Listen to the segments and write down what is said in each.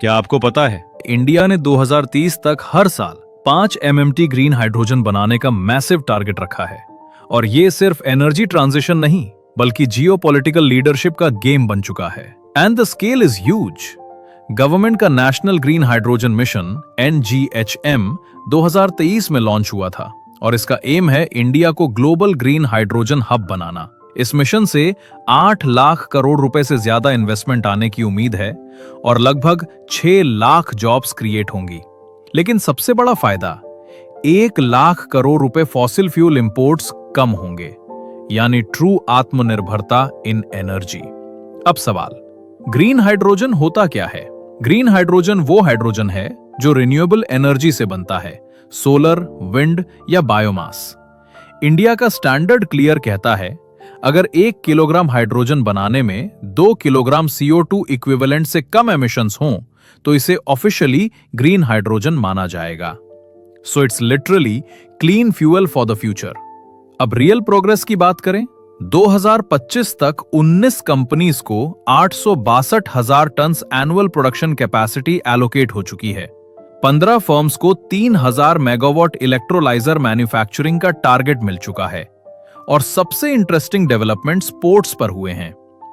क्या आपको पता है इंडिया ने 2030 तक हर साल 5 MMT ग्रीन हाइड्रोजन बनाने का मैसिव टारगेट रखा है। और ये सिर्फ एनर्जी ट्रांजिशन नहीं बल्कि जियोपॉलिटिकल लीडरशिप का गेम बन चुका है। And the scale is huge. Government का national green hydrogen mission NGHM 2023 में लॉन्च हुआ था और इसका एम है इंडिया को ग्लोबल ग्रीन हाइड्रोजन हब बनाना। इस मिशन से 8 लाख करोड़ रुपए से ज्यादा इन्वेस्टमेंट आने की उम्मीद है और लगभग 6 लाख जॉब्स क्रिएट होंगी। लेकिन सबसे बड़ा फायदा 1 लाख करोड़ रुपए फॉसिल फ्यूल इंपोर्ट्स कम होंगे, यानी ट्रू आत्मनिर्भरता इन एनर्जी। अब सवाल, ग्रीन हाइड्रोजन होता क्या है? ग्रीन हाइड्रोजन वो हाइड्रोजन है जो रिन्यूएबल एनर्जी से बनता है, सोलर, विंड या बायोमास। इंडिया का स्टैंडर्ड क्लियर कहता है अगर 1 किलोग्राम हाइड्रोजन बनाने में 2 किलोग्राम CO2 इक्विवेलेंट से कम एमिशंस हों तो इसे ऑफिशियली ग्रीन हाइड्रोजन माना जाएगा। So it's literally clean fuel for the future. अब रियल प्रोग्रेस की बात करें, 2025 तक 19 कंपनीज को 862,000 tonne annual production capacity allocate हो चुकी है। 15 फर्म्स को 3,000 मेगावाट इलेक्ट्रोलाइजर मैन्युफैक्चरिंग का टारगेट मिल चुका है। और सबसे इंटरेस्टिंग डेवलपमेंट्स पोर्ट्स पर हुए हैं।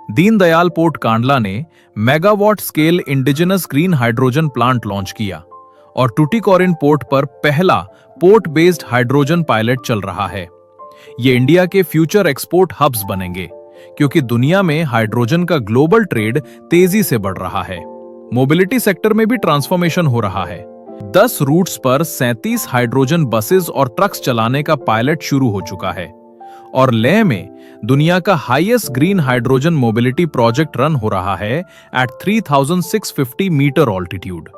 दीनदयाल पोर्ट कांडला ने megawatt scale indigenous green hydrogen plant launch किया और टुटिकोरिन पोर्ट पर पहला पोर्ट बेस्ड हाइड्रोजन पायलट चल रहा है। ये इंडिया के फ्यूचर एक्सपोर्ट हब्स बनेंगे क्योंकि दुनिया में हाइड्रोजन का ग्लोबल ट्रेड तेजी से बढ़ रहा है। मोबिलिटी सेक्टर में भी ट्रांसफॉर्मेशन हो रहा है। 10 रूट्स पर 37 हाइड्रोजन बसेस और ट्रक्स चलाने का पायलट शुरू हो चुका है और लेह में दुनिया का highest green hydrogen mobility project run हो रहा है एट 3650 मीटर ऑल्टीट्यूड।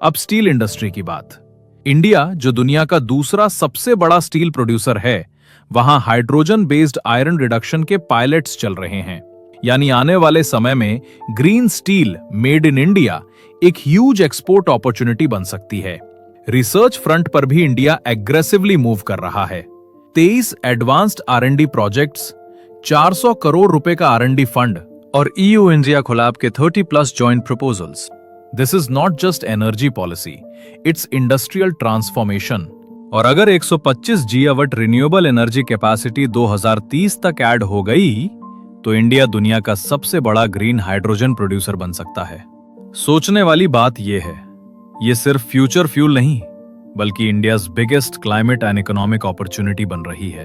अब स्टील इंडस्ट्री की बात। इंडिया जो दुनिया का दूसरा सबसे बड़ा स्टील प्रोड्यूसर है, वहां हाइड्रोजन बेस्ड आयरन रिडक्शन के पायलट्स चल रहे हैं। यानी आने वाले समय में green steel made in India एक ह्यूज एक्सपोर्ट अपॉर्चुनिटी बन सकती है। रिसर्च फ्रंट पर भी इंडिया एग्रेसिवली मूव कर रहा है। 23 एडवांस्ड R&D प्रोजेक्ट्स, 400 करोड़ रुपए का R&D फंड और EU इंडिया कोलैब के 30+ joint proposals. This is not just energy policy, it's industrial transformation. और अगर 125 गीगावाट रिन्यूएबल एनर्जी कैपेसिटी 2030 तक ऐड हो गई तो इंडिया दुनिया का सबसे बड़ा ग्रीन हाइड्रोजन प्रोड्यूसर बन सकता है। सोचने वाली बात यह है, ये सिर्फ फ्यूचर फ्यूल नहीं बल्कि India's biggest climate and economic opportunity बन रही है।